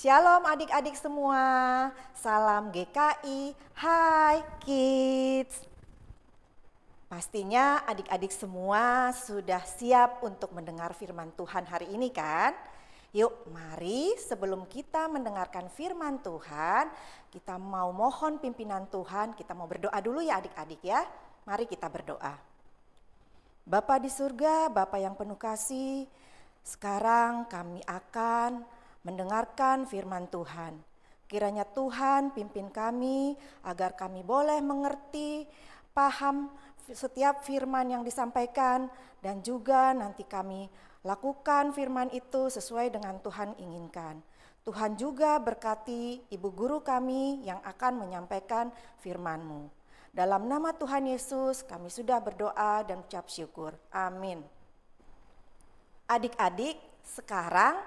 Shalom adik-adik semua, salam GKI, hai kids. Pastinya adik-adik semua sudah siap untuk mendengar firman Tuhan hari ini kan? Yuk mari sebelum kita mendengarkan firman Tuhan, kita mau mohon pimpinan Tuhan, kita mau berdoa dulu ya adik-adik ya. Mari kita berdoa. Bapa di surga, Bapa yang penuh kasih, sekarang kami akan mendengarkan firman Tuhan. Kiranya Tuhan pimpin kami agar kami boleh mengerti, paham setiap firman yang disampaikan dan juga nanti kami lakukan firman itu sesuai dengan Tuhan inginkan. Tuhan juga berkati ibu guru kami yang akan menyampaikan firman-Mu. Dalam nama Tuhan Yesus kami sudah berdoa dan ucap syukur. Amin. Adik-adik, sekarang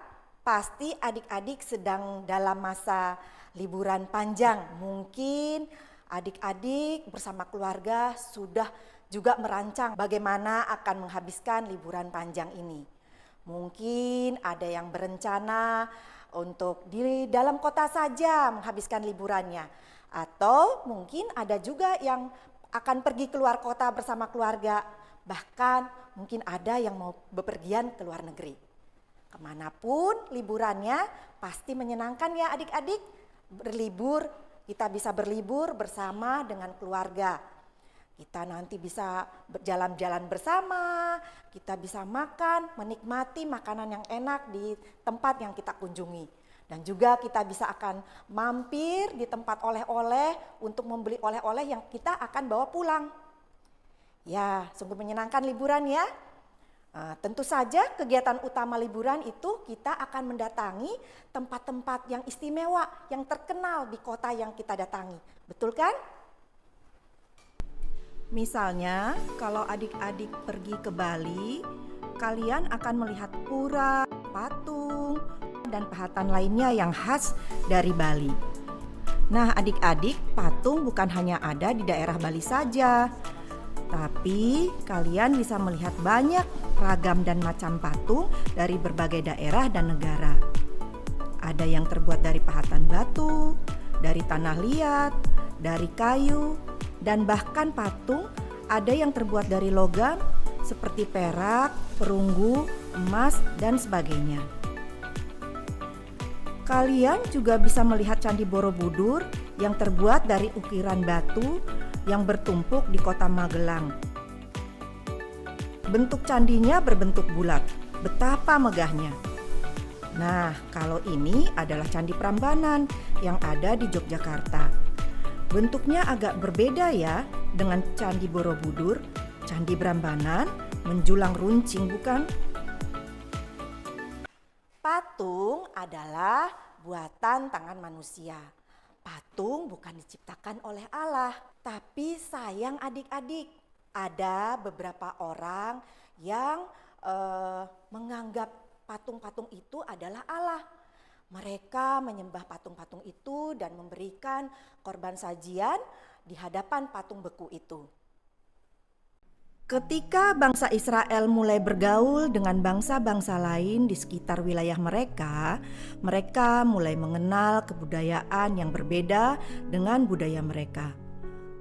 pasti adik-adik sedang dalam masa liburan panjang. Mungkin adik-adik bersama keluarga sudah juga merancang bagaimana akan menghabiskan liburan panjang ini. Mungkin ada yang berencana untuk di dalam kota saja menghabiskan liburannya. Atau mungkin ada juga yang akan pergi keluar kota bersama keluarga. Bahkan mungkin ada yang mau bepergian ke luar negeri. Kemanapun liburannya pasti menyenangkan ya adik-adik. Berlibur, kita bisa berlibur bersama dengan keluarga. Kita nanti bisa berjalan-jalan bersama, kita bisa makan, menikmati makanan yang enak di tempat yang kita kunjungi. Dan juga kita bisa akan mampir di tempat oleh-oleh untuk membeli oleh-oleh yang kita akan bawa pulang. Ya, sungguh menyenangkan liburan ya. Tentu saja kegiatan utama liburan itu kita akan mendatangi tempat-tempat yang istimewa, yang terkenal di kota yang kita datangi. Betul kan? Misalnya kalau adik-adik pergi ke Bali, kalian akan melihat pura, patung, dan pahatan lainnya yang khas dari Bali. Nah adik-adik, patung bukan hanya ada di daerah Bali saja. Tapi kalian bisa melihat banyak ragam dan macam patung dari berbagai daerah dan negara. Ada yang terbuat dari pahatan batu, dari tanah liat, dari kayu, dan bahkan patung ada yang terbuat dari logam seperti perak, perunggu, emas, dan sebagainya. Kalian juga bisa melihat Candi Borobudur yang terbuat dari ukiran batu yang bertumpuk di kota Magelang. Bentuk candinya berbentuk bulat, betapa megahnya. Nah, kalau ini adalah Candi Prambanan yang ada di Yogyakarta. Bentuknya agak berbeda ya dengan Candi Borobudur. Candi Prambanan menjulang runcing bukan? Patung adalah buatan tangan manusia. Patung bukan diciptakan oleh Allah, tapi sayang adik-adik, ada beberapa orang yang menganggap patung-patung itu adalah Allah. Mereka menyembah patung-patung itu dan memberikan korban sajian di hadapan patung beku itu. Ketika bangsa Israel mulai bergaul dengan bangsa-bangsa lain di sekitar wilayah mereka, mereka mulai mengenal kebudayaan yang berbeda dengan budaya mereka.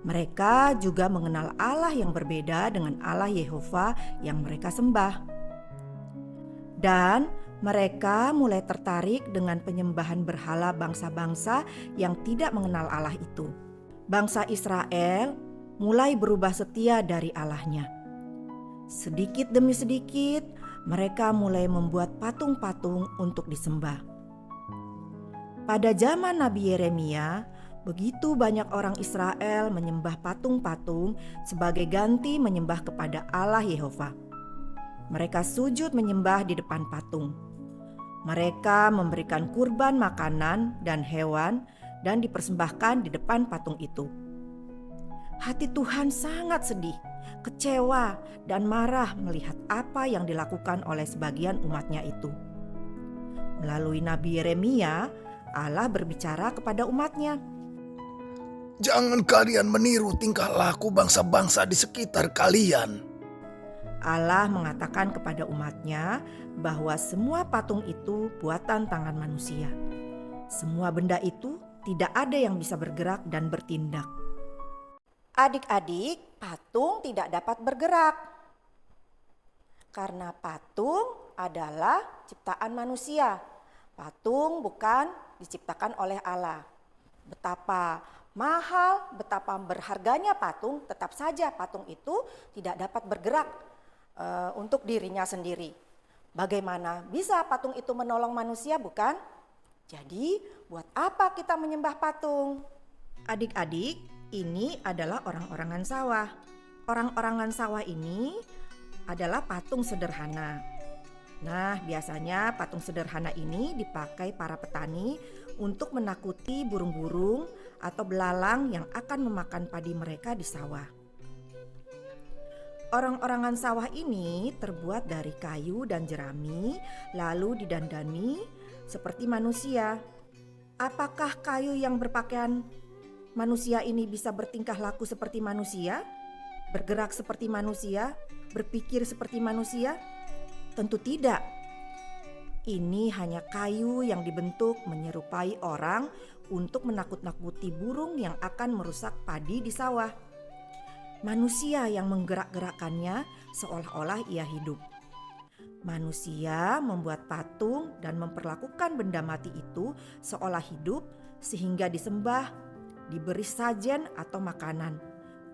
Mereka juga mengenal Allah yang berbeda dengan Allah Yehova yang mereka sembah. Dan mereka mulai tertarik dengan penyembahan berhala bangsa-bangsa yang tidak mengenal Allah itu. Bangsa Israel mulai berubah setia dari Allahnya. Sedikit demi sedikit mereka mulai membuat patung-patung untuk disembah. Pada zaman Nabi Yeremia, begitu banyak orang Israel menyembah patung-patung sebagai ganti menyembah kepada Allah Yehova. Mereka sujud menyembah di depan patung. Mereka memberikan kurban makanan dan hewan dan dipersembahkan di depan patung itu. Hati Tuhan sangat sedih, kecewa, dan marah melihat apa yang dilakukan oleh sebagian umatnya itu. Melalui Nabi Yeremia, Allah berbicara kepada umatnya. Jangan kalian meniru tingkah laku bangsa-bangsa di sekitar kalian. Allah mengatakan kepada umatnya bahwa semua patung itu buatan tangan manusia. Semua benda itu tidak ada yang bisa bergerak dan bertindak. Adik-adik, patung tidak dapat bergerak karena patung adalah ciptaan manusia. Patung bukan diciptakan oleh Allah. Betapa mahal, betapa berharganya patung, tetap saja patung itu tidak dapat bergerak untuk dirinya sendiri. Bagaimana bisa patung itu menolong manusia, bukan? Jadi, buat apa kita menyembah patung? Adik-adik, ini adalah orang-orangan sawah. Orang-orangan sawah ini adalah patung sederhana. Nah, biasanya patung sederhana ini dipakai para petani untuk menakuti burung-burung atau belalang yang akan memakan padi mereka di sawah. Orang-orangan sawah ini terbuat dari kayu dan jerami, lalu didandani seperti manusia. Apakah kayu yang berpakaian manusia ini bisa bertingkah laku seperti manusia? Bergerak seperti manusia? Berpikir seperti manusia? Tentu tidak. Ini hanya kayu yang dibentuk menyerupai orang untuk menakut-nakuti burung yang akan merusak padi di sawah. Manusia yang menggerak-gerakkannya seolah-olah ia hidup. Manusia membuat patung dan memperlakukan benda mati itu seolah hidup sehingga disembah, diberi sajen atau makanan.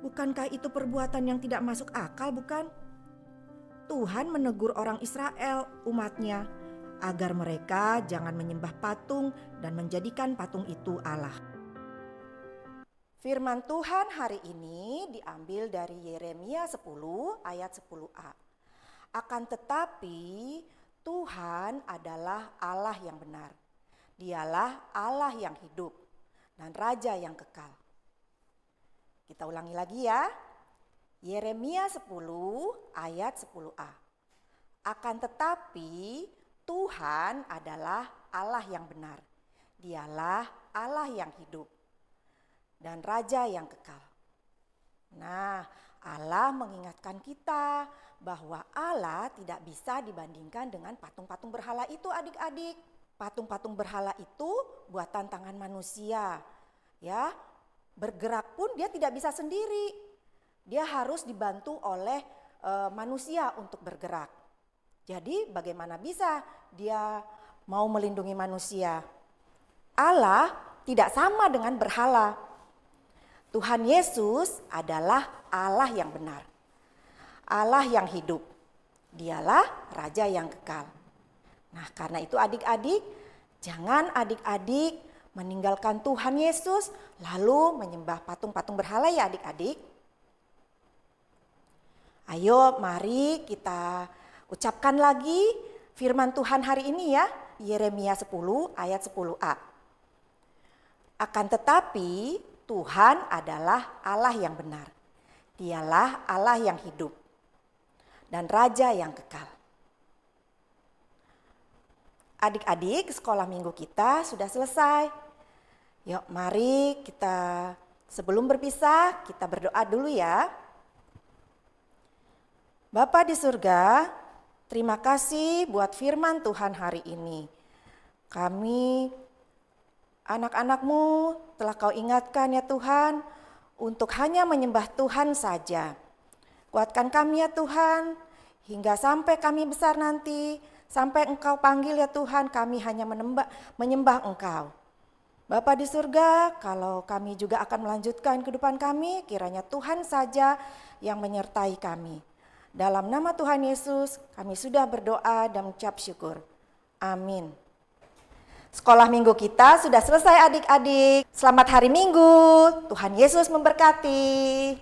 Bukankah itu perbuatan yang tidak masuk akal, bukan? Tuhan menegur orang Israel, umatnya, agar mereka jangan menyembah patung dan menjadikan patung itu Allah. Firman Tuhan hari ini diambil dari Yeremia 10 ayat 10a. Akan tetapi Tuhan adalah Allah yang benar. Dialah Allah yang hidup dan Raja yang kekal. Kita ulangi lagi ya. Yeremia 10 ayat 10a. Akan tetapi Tuhan adalah Allah yang benar. Dialah Allah yang hidup dan Raja yang kekal. Nah, Allah mengingatkan kita bahwa Allah tidak bisa dibandingkan dengan patung-patung berhala itu, adik-adik. Patung-patung berhala itu buatan tangan manusia. Ya, bergerak pun dia tidak bisa sendiri. Dia harus dibantu oleh manusia untuk bergerak. Jadi bagaimana bisa dia mau melindungi manusia? Allah tidak sama dengan berhala. Tuhan Yesus adalah Allah yang benar. Allah yang hidup. Dialah Raja yang kekal. Nah, karena itu adik-adik, jangan adik-adik meninggalkan Tuhan Yesus lalu menyembah patung-patung berhala ya adik-adik. Ayo mari kita ucapkan lagi firman Tuhan hari ini ya, Yeremia 10 ayat 10a. Akan tetapi Tuhan adalah Allah yang benar. Dialah Allah yang hidup dan Raja yang kekal. Adik-adik, sekolah minggu kita sudah selesai. Yuk mari kita sebelum berpisah kita berdoa dulu ya. Bapa di surga, terima kasih buat firman Tuhan hari ini. Kami anak-anak-Mu telah Kau ingatkan ya Tuhan untuk hanya menyembah Tuhan saja. Kuatkan kami ya Tuhan hingga sampai kami besar nanti, sampai Engkau panggil ya Tuhan kami hanya menyembah Engkau. Bapa di surga, kalau kami juga akan melanjutkan kehidupan kami, kiranya Tuhan saja yang menyertai kami. Dalam nama Tuhan Yesus, kami sudah berdoa dan mengucap syukur. Amin. Sekolah minggu kita sudah selesai adik-adik. Selamat hari Minggu. Tuhan Yesus memberkati.